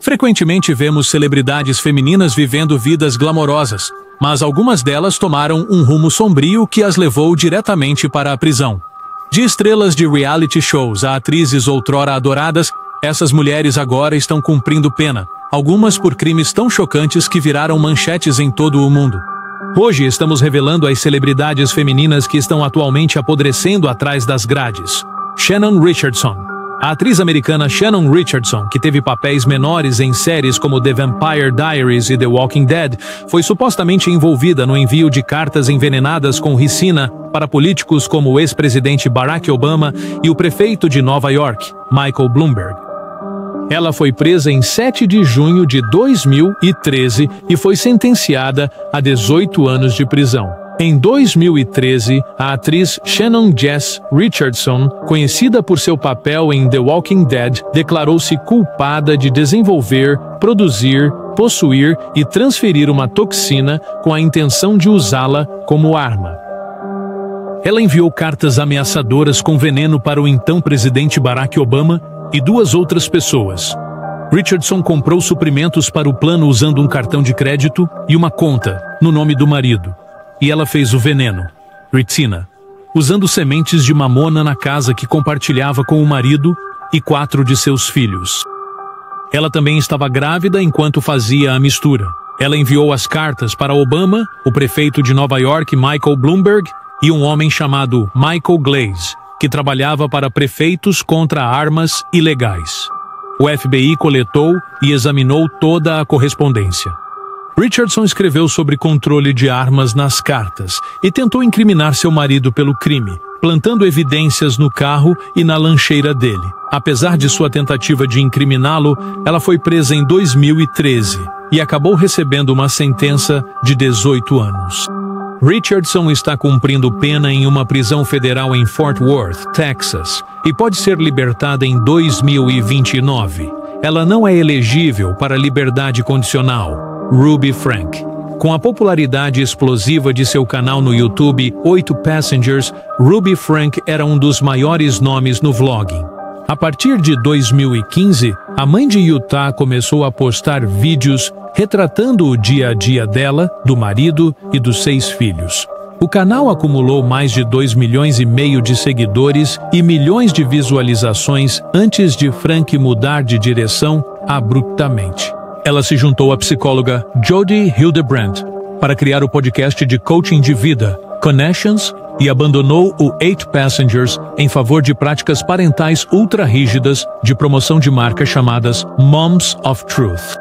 Frequentemente vemos celebridades femininas vivendo vidas glamorosas, mas algumas delas tomaram um rumo sombrio que as levou diretamente para a prisão. De estrelas de reality shows a atrizes outrora adoradas, essas mulheres agora estão cumprindo pena, algumas por crimes tão chocantes que viraram manchetes em todo o mundo. Hoje estamos revelando as celebridades femininas que estão atualmente apodrecendo atrás das grades. Shannon Richardson. A atriz americana Shannon Richardson, que teve papéis menores em séries como The Vampire Diaries e The Walking Dead, foi supostamente envolvida no envio de cartas envenenadas com ricina para políticos como o ex-presidente Barack Obama e o prefeito de Nova York, Michael Bloomberg. Ela foi presa em 7 de junho de 2013 e foi sentenciada a 18 anos de prisão. Em 2013, a atriz Shannon Jess Richardson, conhecida por seu papel em The Walking Dead, declarou-se culpada de desenvolver, produzir, possuir e transferir uma toxina com a intenção de usá-la como arma. Ela enviou cartas ameaçadoras com veneno para o então presidente Barack Obama e 2 outras pessoas. Richardson comprou suprimentos para o plano usando um cartão de crédito e uma conta, no nome do marido. E ela fez o veneno, ricina, usando sementes de mamona na casa que compartilhava com o marido e 4 de seus filhos. Ela também estava grávida enquanto fazia a mistura. Ela enviou as cartas para Obama, o prefeito de Nova York, Michael Bloomberg, e um homem chamado Michael Glaze, que trabalhava para prefeitos contra armas ilegais. O FBI coletou e examinou toda a correspondência. Richardson escreveu sobre controle de armas nas cartas e tentou incriminar seu marido pelo crime, plantando evidências no carro e na lancheira dele. Apesar de sua tentativa de incriminá-lo, ela foi presa em 2013 e acabou recebendo uma sentença de 18 anos. Richardson está cumprindo pena em uma prisão federal em Fort Worth, Texas, e pode ser libertada em 2029. Ela não é elegível para liberdade condicional. Ruby Frank. Com a popularidade explosiva de seu canal no YouTube 8 Passengers, Ruby Frank era um dos maiores nomes no vlogging. A partir de 2015, a mãe de Utah começou a postar vídeos retratando o dia a dia dela, do marido e dos 6 filhos. O canal acumulou mais de 2,5 milhões de seguidores e milhões de visualizações antes de Frank mudar de direção abruptamente. Ela se juntou à psicóloga Jodi Hildebrandt para criar o podcast de coaching de vida, Connections, e abandonou o 8 Passengers em favor de práticas parentais ultra-rígidas de promoção de marca chamadas Moms of Truth.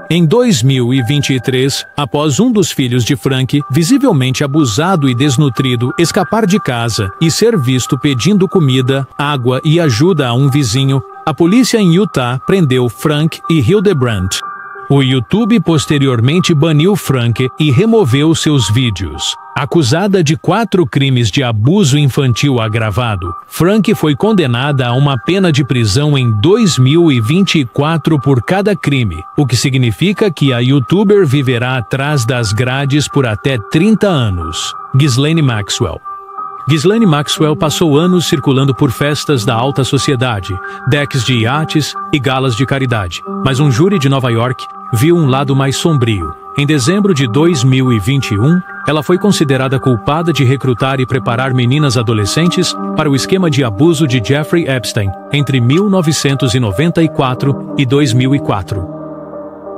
Em 2023, após um dos filhos de Frank, visivelmente abusado e desnutrido, escapar de casa e ser visto pedindo comida, água e ajuda a um vizinho, a polícia em Utah prendeu Frank e Hildebrandt. O YouTube posteriormente baniu Frank e removeu seus vídeos. Acusada de 4 crimes de abuso infantil agravado, Frank foi condenada a uma pena de prisão em 2024 por cada crime, o que significa que a YouTuber viverá atrás das grades por até 30 anos. Ghislaine Maxwell. Ghislaine Maxwell passou anos circulando por festas da alta sociedade, decks de iates e galas de caridade, mas um júri de Nova York viu um lado mais sombrio. Em dezembro de 2021, ela foi considerada culpada de recrutar e preparar meninas adolescentes para o esquema de abuso de Jeffrey Epstein entre 1994 e 2004.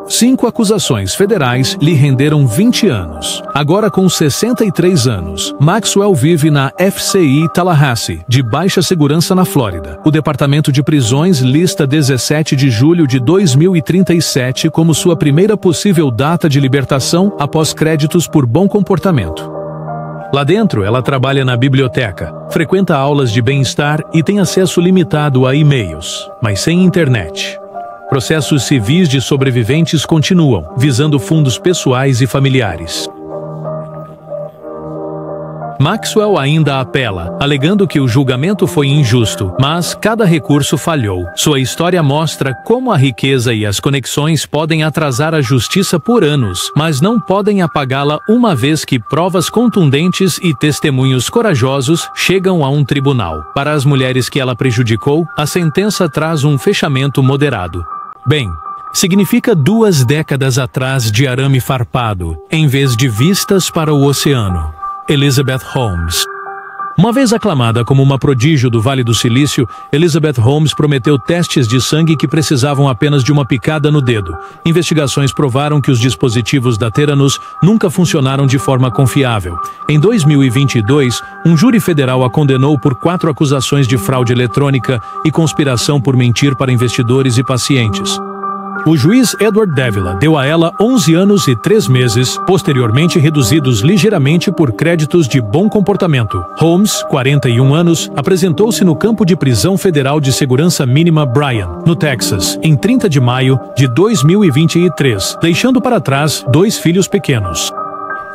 5 acusações federais lhe renderam 20 anos. Agora com 63 anos, Maxwell vive na FCI Tallahassee, de baixa segurança na Flórida. O Departamento de Prisões lista 17 de julho de 2037 como sua primeira possível data de libertação após créditos por bom comportamento. Lá dentro, ela trabalha na biblioteca, frequenta aulas de bem-estar e tem acesso limitado a e-mails, mas sem internet. Processos civis de sobreviventes continuam, visando fundos pessoais e familiares. Maxwell ainda apela, alegando que o julgamento foi injusto, mas cada recurso falhou. Sua história mostra como a riqueza e as conexões podem atrasar a justiça por anos, mas não podem apagá-la uma vez que provas contundentes e testemunhos corajosos chegam a um tribunal. Para as mulheres que ela prejudicou, a sentença traz um fechamento moderado. Bem, significa 2 décadas atrás de arame farpado, em vez de vistas para o oceano. Elizabeth Holmes. Uma vez aclamada como uma prodígio do Vale do Silício, Elizabeth Holmes prometeu testes de sangue que precisavam apenas de uma picada no dedo. Investigações provaram que os dispositivos da Theranos nunca funcionaram de forma confiável. Em 2022, um júri federal a condenou por 4 acusações de fraude eletrônica e conspiração por mentir para investidores e pacientes. O juiz Edward Davila deu a ela 11 anos e 3 meses, posteriormente reduzidos ligeiramente por créditos de bom comportamento. Holmes, 41 anos, apresentou-se no campo de prisão federal de segurança mínima Bryan, no Texas, em 30 de maio de 2023, deixando para trás 2 filhos pequenos.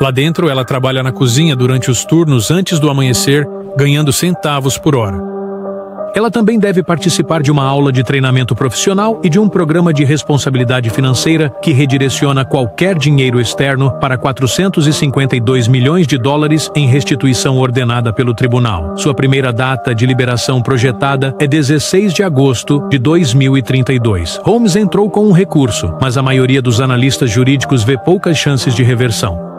Lá dentro, ela trabalha na cozinha durante os turnos antes do amanhecer, ganhando centavos por hora. Ela também deve participar de uma aula de treinamento profissional e de um programa de responsabilidade financeira que redireciona qualquer dinheiro externo para 452 milhões de dólares em restituição ordenada pelo tribunal. Sua primeira data de liberação projetada é 16 de agosto de 2032. Holmes entrou com um recurso, mas a maioria dos analistas jurídicos vê poucas chances de reversão.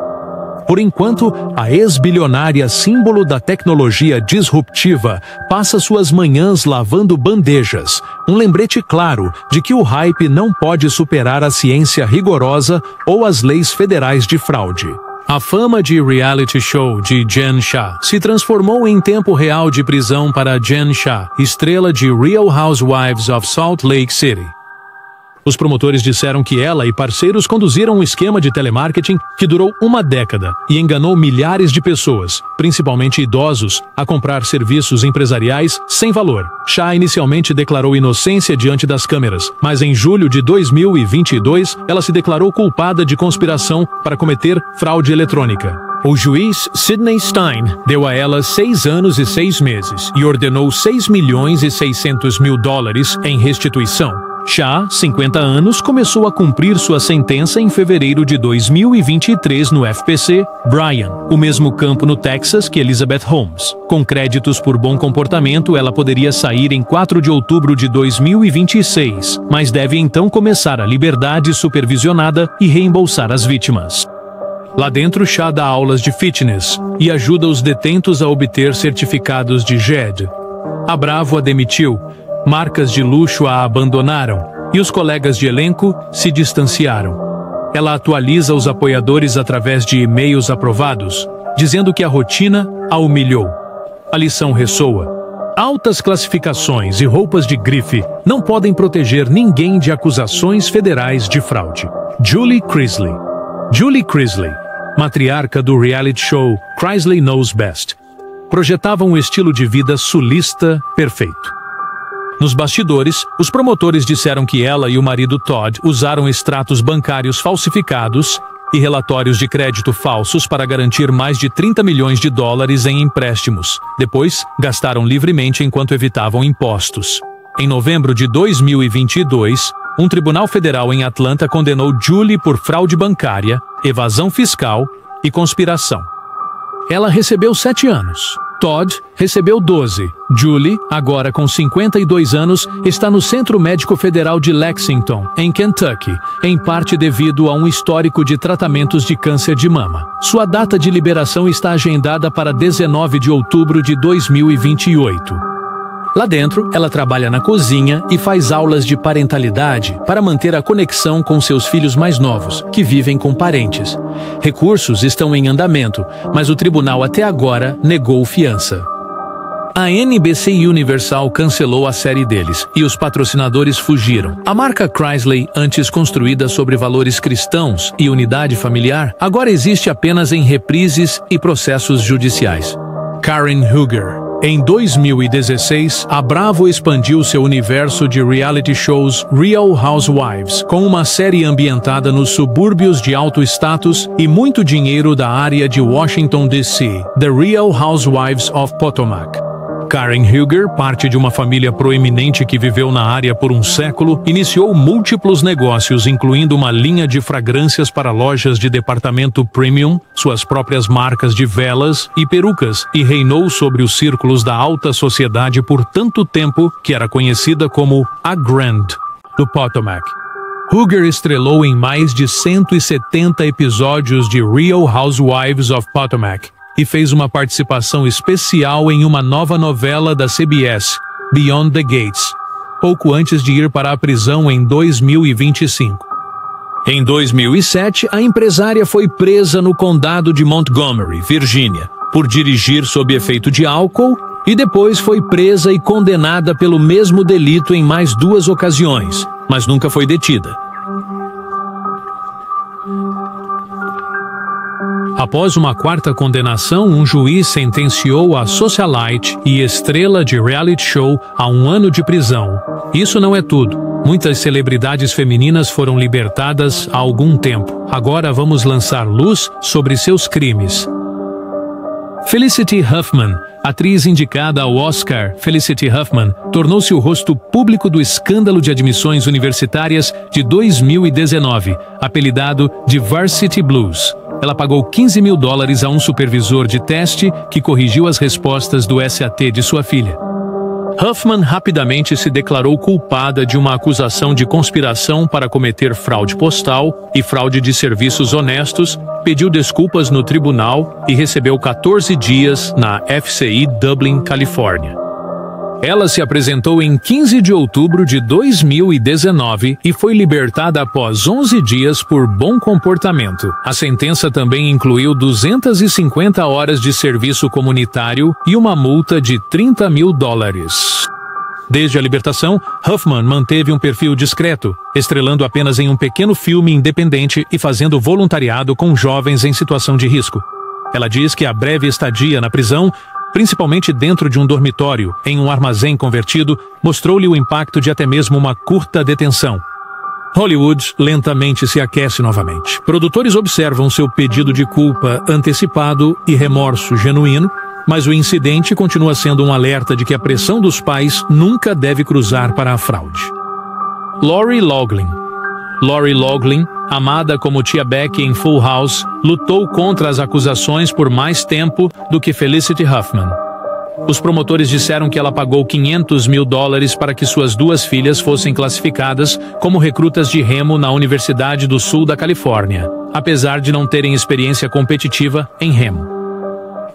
Por enquanto, a ex-bilionária símbolo da tecnologia disruptiva passa suas manhãs lavando bandejas, um lembrete claro de que o hype não pode superar a ciência rigorosa ou as leis federais de fraude. A fama de reality show de Jen Shah se transformou em tempo real de prisão para Jen Shah, estrela de Real Housewives of Salt Lake City. Os promotores disseram que ela e parceiros conduziram um esquema de telemarketing que durou 1 década e enganou milhares de pessoas, principalmente idosos, a comprar serviços empresariais sem valor. Shah inicialmente declarou inocência diante das câmeras, mas em julho de 2022, ela se declarou culpada de conspiração para cometer fraude eletrônica. O juiz Sidney Stein deu a ela 6 anos e 6 meses e ordenou 6 milhões e 600 mil dólares em restituição. Shah, 50 anos, começou a cumprir sua sentença em fevereiro de 2023 no FPC Bryan, o mesmo campo no Texas que Elizabeth Holmes. Com créditos por bom comportamento, ela poderia sair em 4 de outubro de 2026, mas deve então começar a liberdade supervisionada e reembolsar as vítimas. Lá dentro, Shah dá aulas de fitness e ajuda os detentos a obter certificados de GED. A Bravo a demitiu, marcas de luxo a abandonaram e os colegas de elenco se distanciaram. Ela atualiza os apoiadores através de e-mails aprovados, dizendo que a rotina a humilhou. A lição ressoa. Altas classificações e roupas de grife não podem proteger ninguém de acusações federais de fraude. Julie Chrisley. Julie Chrisley, matriarca do reality show Chrisley Knows Best, projetava um estilo de vida sulista perfeito. Nos bastidores, os promotores disseram que ela e o marido Todd usaram extratos bancários falsificados e relatórios de crédito falsos para garantir mais de 30 milhões de dólares em empréstimos. Depois, gastaram livremente enquanto evitavam impostos. Em novembro de 2022, um tribunal federal em Atlanta condenou Julie por fraude bancária, evasão fiscal e conspiração. Ela recebeu 7 anos. Todd recebeu 12. Julie, agora com 52 anos, está no Centro Médico Federal de Lexington, em Kentucky, em parte devido a um histórico de tratamentos de câncer de mama. Sua data de liberação está agendada para 19 de outubro de 2028. Lá dentro, ela trabalha na cozinha e faz aulas de parentalidade para manter a conexão com seus filhos mais novos, que vivem com parentes. Recursos estão em andamento, mas o tribunal até agora negou fiança. A NBC Universal cancelou a série deles e os patrocinadores fugiram. A marca Chrisley, antes construída sobre valores cristãos e unidade familiar, agora existe apenas em reprises e processos judiciais. Karen Huger. Em 2016, a Bravo expandiu seu universo de reality shows Real Housewives, com uma série ambientada nos subúrbios de alto status e muito dinheiro da área de Washington, D.C., The Real Housewives of Potomac. Karen Huger, parte de uma família proeminente que viveu na área por um século, iniciou múltiplos negócios, incluindo uma linha de fragrâncias para lojas de departamento premium, suas próprias marcas de velas e perucas, e reinou sobre os círculos da alta sociedade por tanto tempo que era conhecida como a Grand do Potomac. Hugger estrelou em mais de 170 episódios de Real Housewives of Potomac e fez uma participação especial em uma nova novela da CBS, Beyond the Gates, pouco antes de ir para a prisão em 2025. Em 2007, a empresária foi presa no condado de Montgomery, Virgínia, por dirigir sob efeito de álcool e depois foi presa e condenada pelo mesmo delito em mais 2 ocasiões, mas nunca foi detida. Após uma 4ª condenação, um juiz sentenciou a socialite e estrela de reality show a 1 ano de prisão. Isso não é tudo. Muitas celebridades femininas foram libertadas há algum tempo. Agora vamos lançar luz sobre seus crimes. Felicity Huffman, atriz indicada ao Oscar, Felicity Huffman, tornou-se o rosto público do escândalo de admissões universitárias de 2019, apelidado de Varsity Blues. Ela pagou $15 mil a um supervisor de teste que corrigiu as respostas do SAT de sua filha. Huffman rapidamente se declarou culpada de uma acusação de conspiração para cometer fraude postal e fraude de serviços honestos, pediu desculpas no tribunal e recebeu 14 dias na FCI Dublin, Califórnia. Ela se apresentou em 15 de outubro de 2019 e foi libertada após 11 dias por bom comportamento. A sentença também incluiu 250 horas de serviço comunitário e uma multa de $30 mil. Desde a libertação, Huffman manteve um perfil discreto, estrelando apenas em um pequeno filme independente e fazendo voluntariado com jovens em situação de risco. Ela diz que a breve estadia na prisão, principalmente dentro de um dormitório, em um armazém convertido, mostrou-lhe o impacto de até mesmo uma curta detenção. Hollywood lentamente se aquece novamente. Produtores observam seu pedido de culpa antecipado e remorso genuíno, mas o incidente continua sendo um alerta de que a pressão dos pais nunca deve cruzar para a fraude. Lori Loughlin. Lori Loughlin, amada como Tia Beck em Full House, lutou contra as acusações por mais tempo do que Felicity Huffman. Os promotores disseram que ela pagou $500 mil para que suas 2 filhas fossem classificadas como recrutas de remo na Universidade do Sul da Califórnia, apesar de não terem experiência competitiva em remo.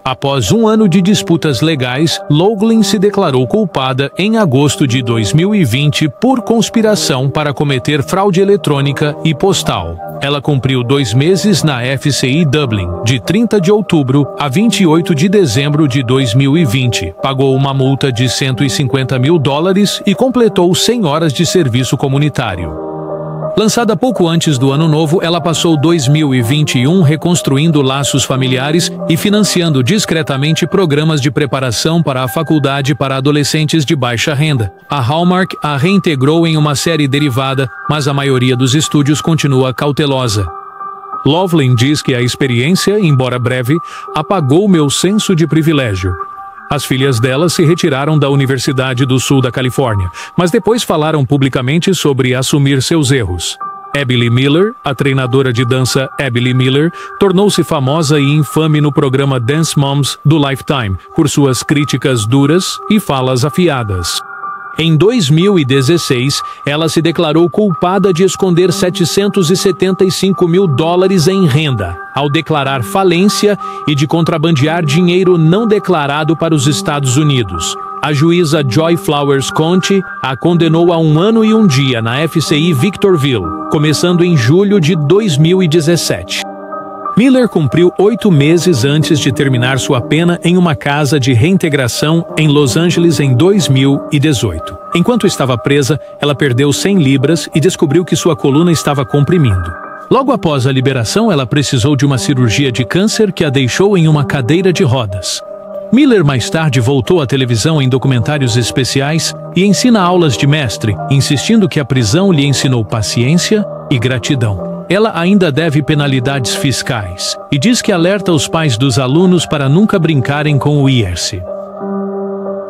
Após 1 ano de disputas legais, Loughlin se declarou culpada em agosto de 2020 por conspiração para cometer fraude eletrônica e postal. Ela cumpriu 2 meses na FCI Dublin, de 30 de outubro a 28 de dezembro de 2020. Pagou uma multa de $150 mil e completou 100 horas de serviço comunitário. Lançada pouco antes do Ano Novo, ela passou 2021 reconstruindo laços familiares e financiando discretamente programas de preparação para a faculdade para adolescentes de baixa renda. A Hallmark a reintegrou em uma série derivada, mas a maioria dos estúdios continua cautelosa. Loughlin diz que a experiência, embora breve, apagou meu senso de privilégio. As filhas dela se retiraram da Universidade do Sul da Califórnia, mas depois falaram publicamente sobre assumir seus erros. Abby Miller, a treinadora de dança Abby Miller, tornou-se famosa e infame no programa Dance Moms do Lifetime por suas críticas duras e falas afiadas. Em 2016, ela se declarou culpada de esconder $775 mil em renda, ao declarar falência e de contrabandear dinheiro não declarado para os Estados Unidos. A juíza Joy Flowers Conte a condenou a 1 ano e 1 dia na FCI Victorville, começando em julho de 2017. Miller cumpriu 8 meses antes de terminar sua pena em uma casa de reintegração em Los Angeles em 2018. Enquanto estava presa, ela perdeu 100 libras e descobriu que sua coluna estava comprimindo. Logo após a liberação, ela precisou de uma cirurgia de câncer que a deixou em uma cadeira de rodas. Miller mais tarde voltou à televisão em documentários especiais e ensina aulas de mestre, insistindo que a prisão lhe ensinou paciência e gratidão. Ela ainda deve penalidades fiscais e diz que alerta os pais dos alunos para nunca brincarem com o IRS.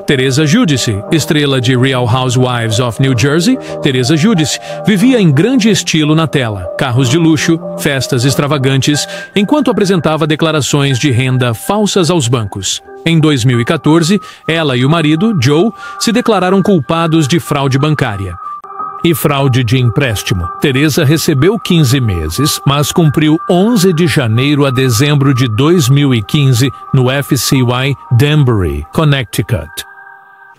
Teresa Giudice, estrela de Real Housewives of New Jersey, Teresa Giudice vivia em grande estilo na tela, carros de luxo, festas extravagantes, enquanto apresentava declarações de renda falsas aos bancos. Em 2014, ela e o marido, Joe, se declararam culpados de fraude bancária. e fraude de empréstimo. Teresa recebeu 15 meses, mas cumpriu 11 de janeiro a dezembro de 2015 no FCY Danbury, Connecticut.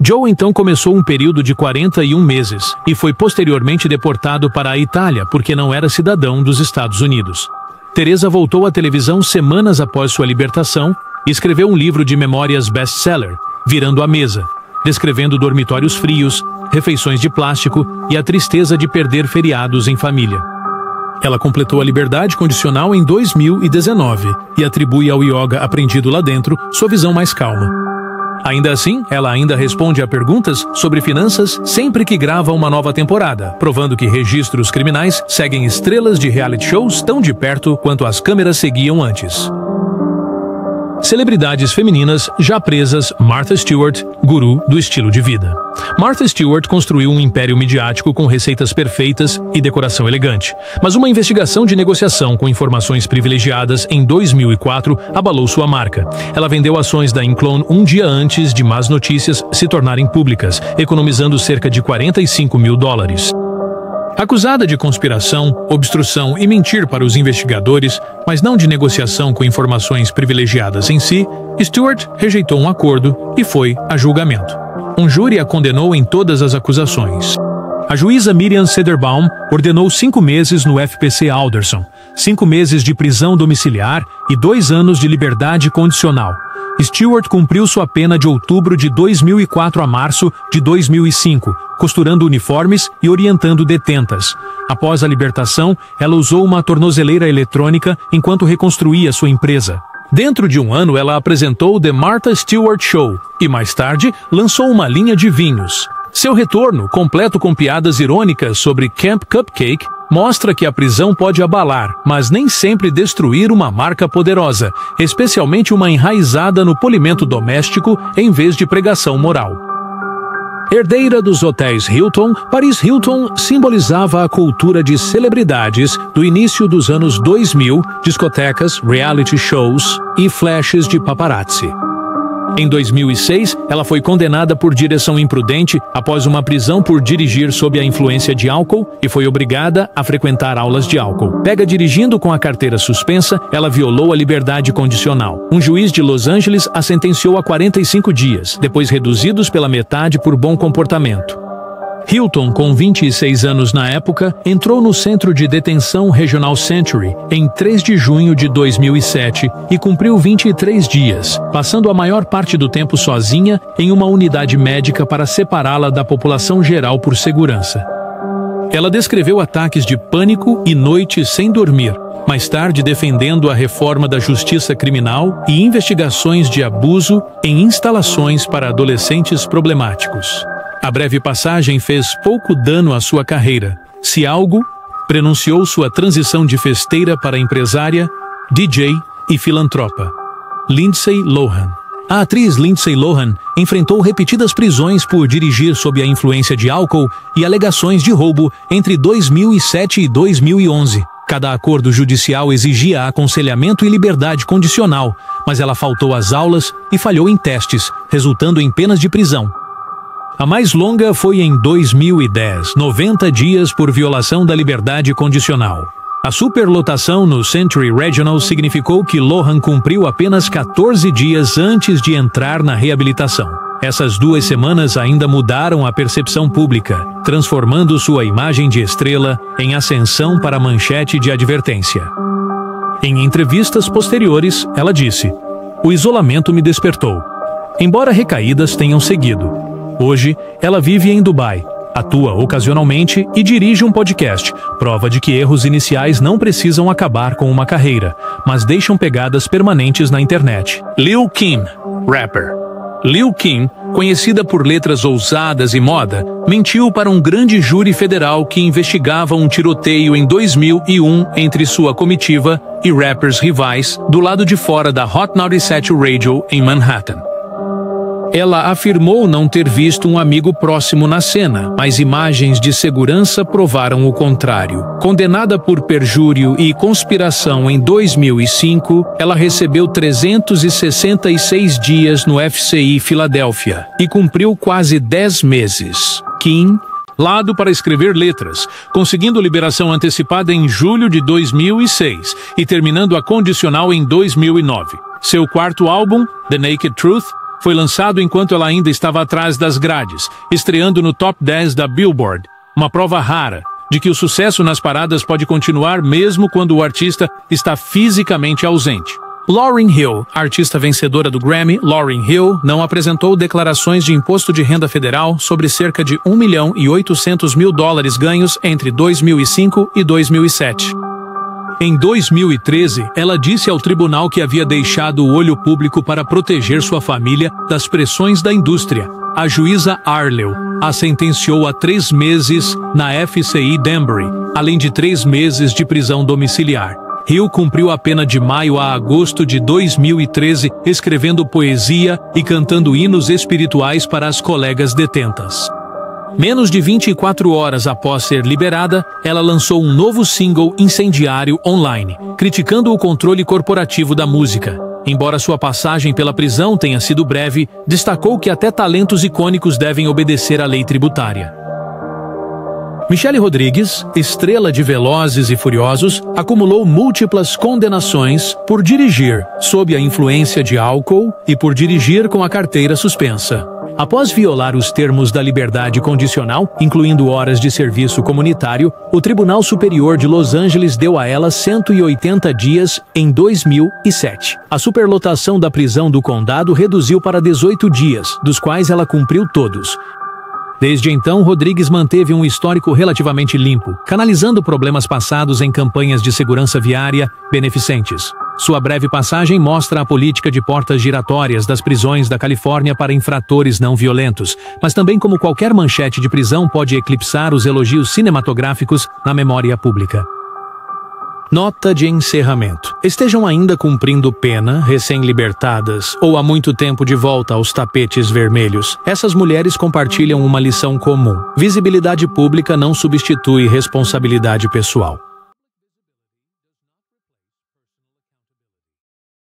Joe então começou um período de 41 meses e foi posteriormente deportado para a Itália porque não era cidadão dos Estados Unidos. Teresa voltou à televisão semanas após sua libertação e escreveu um livro de memórias best-seller, Virando a Mesa, descrevendo dormitórios frios, refeições de plástico e a tristeza de perder feriados em família. Ela completou a liberdade condicional em 2019 e atribui ao yoga aprendido lá dentro sua visão mais calma. Ainda assim, ela ainda responde a perguntas sobre finanças sempre que grava uma nova temporada, provando que registros criminais seguem estrelas de reality shows tão de perto quanto as câmeras seguiam antes. Celebridades femininas já presas. Martha Stewart, guru do estilo de vida. Martha Stewart construiu um império midiático com receitas perfeitas e decoração elegante. Mas uma investigação de negociação com informações privilegiadas em 2004 abalou sua marca. Ela vendeu ações da Inclone um dia antes de más notícias se tornarem públicas, economizando cerca de $45 mil. Acusada de conspiração, obstrução e mentir para os investigadores, mas não de negociação com informações privilegiadas em si, Stewart rejeitou um acordo e foi a julgamento. Um júri a condenou em todas as acusações. A juíza Miriam Sederbaum ordenou 5 meses no FPC Alderson, 5 meses de prisão domiciliar e 2 anos de liberdade condicional. Stewart cumpriu sua pena de outubro de 2004 a março de 2005, costurando uniformes e orientando detentas. Após a libertação, ela usou uma tornozeleira eletrônica enquanto reconstruía sua empresa. Dentro de um ano, ela apresentou The Martha Stewart Show e, mais tarde, lançou uma linha de vinhos. Seu retorno, completo com piadas irônicas sobre Camp Cupcake, mostra que a prisão pode abalar, mas nem sempre destruir uma marca poderosa, especialmente uma enraizada no polimento doméstico em vez de pregação moral. Herdeira dos hotéis Hilton, Paris Hilton simbolizava a cultura de celebridades do início dos anos 2000, discotecas, reality shows e flashes de paparazzi. Em 2006, ela foi condenada por direção imprudente após uma prisão por dirigir sob a influência de álcool e foi obrigada a frequentar aulas de álcool. Pega dirigindo com a carteira suspensa, ela violou a liberdade condicional. Um juiz de Los Angeles a sentenciou a 45 dias, depois reduzidos pela metade por bom comportamento. Hilton, com 26 anos na época, entrou no Centro de Detenção Regional Century em 3 de junho de 2007 e cumpriu 23 dias, passando a maior parte do tempo sozinha em uma unidade médica para separá-la da população geral por segurança. Ela descreveu ataques de pânico e noites sem dormir, mais tarde defendendo a reforma da justiça criminal e investigações de abuso em instalações para adolescentes problemáticos. A breve passagem fez pouco dano à sua carreira. Se algo, prenunciou sua transição de festeira para empresária, DJ e filantropa. Lindsay Lohan. A atriz Lindsay Lohan enfrentou repetidas prisões por dirigir sob a influência de álcool e alegações de roubo entre 2007 e 2011. Cada acordo judicial exigia aconselhamento e liberdade condicional, mas ela faltou às aulas e falhou em testes, resultando em penas de prisão. A mais longa foi em 2010, 90 dias por violação da liberdade condicional. A superlotação no Century Regional significou que Lohan cumpriu apenas 14 dias antes de entrar na reabilitação. Essas 2 semanas ainda mudaram a percepção pública, transformando sua imagem de estrela em ascensão para a manchete de advertência. Em entrevistas posteriores, ela disse: "O isolamento me despertou. Embora recaídas tenham seguido. Hoje, ela vive em Dubai, atua ocasionalmente e dirige um podcast, prova de que erros iniciais não precisam acabar com uma carreira, mas deixam pegadas permanentes na internet." Lil Kim, rapper. Lil Kim, conhecida por letras ousadas e moda, mentiu para um grande júri federal que investigava um tiroteio em 2001 entre sua comitiva e rappers rivais do lado de fora da Hot 97 Radio em Manhattan. Ela afirmou não ter visto um amigo próximo na cena, mas imagens de segurança provaram o contrário. Condenada por perjúrio e conspiração em 2005, ela recebeu 366 dias no FCI Filadélfia e cumpriu quase 10 meses. Kim, lado para escrever letras, conseguindo liberação antecipada em julho de 2006 e terminando a condicional em 2009. Seu quarto álbum, The Naked Truth, foi lançado enquanto ela ainda estava atrás das grades, estreando no top 10 da Billboard, uma prova rara de que o sucesso nas paradas pode continuar mesmo quando o artista está fisicamente ausente. Lauryn Hill, artista vencedora do Grammy, Lauryn Hill não apresentou declarações de imposto de renda federal sobre cerca de $1.800.000 ganhos entre 2005 e 2007. Em 2013, ela disse ao tribunal que havia deixado o olho público para proteger sua família das pressões da indústria. A juíza Arleu a sentenciou a 3 meses na FCI Danbury, além de 3 meses de prisão domiciliar. Hill cumpriu a pena de maio a agosto de 2013, escrevendo poesia e cantando hinos espirituais para as colegas detentas. Menos de 24 horas após ser liberada, ela lançou um novo single incendiário online, criticando o controle corporativo da música. Embora sua passagem pela prisão tenha sido breve, destacou que até talentos icônicos devem obedecer à lei tributária. Michelle Rodrigues, estrela de Velozes e Furiosos, acumulou múltiplas condenações por dirigir sob a influência de álcool e por dirigir com a carteira suspensa. Após violar os termos da liberdade condicional, incluindo horas de serviço comunitário, o Tribunal Superior de Los Angeles deu a ela 180 dias em 2007. A superlotação da prisão do condado reduziu para 18 dias, dos quais ela cumpriu todos. Desde então, Rodrigues manteve um histórico relativamente limpo, canalizando problemas passados em campanhas de segurança viária beneficentes. Sua breve passagem mostra a política de portas giratórias das prisões da Califórnia para infratores não violentos, mas também como qualquer manchete de prisão pode eclipsar os elogios cinematográficos na memória pública. Nota de encerramento. Estejam ainda cumprindo pena, recém-libertadas, ou há muito tempo de volta aos tapetes vermelhos, essas mulheres compartilham uma lição comum. Visibilidade pública não substitui responsabilidade pessoal.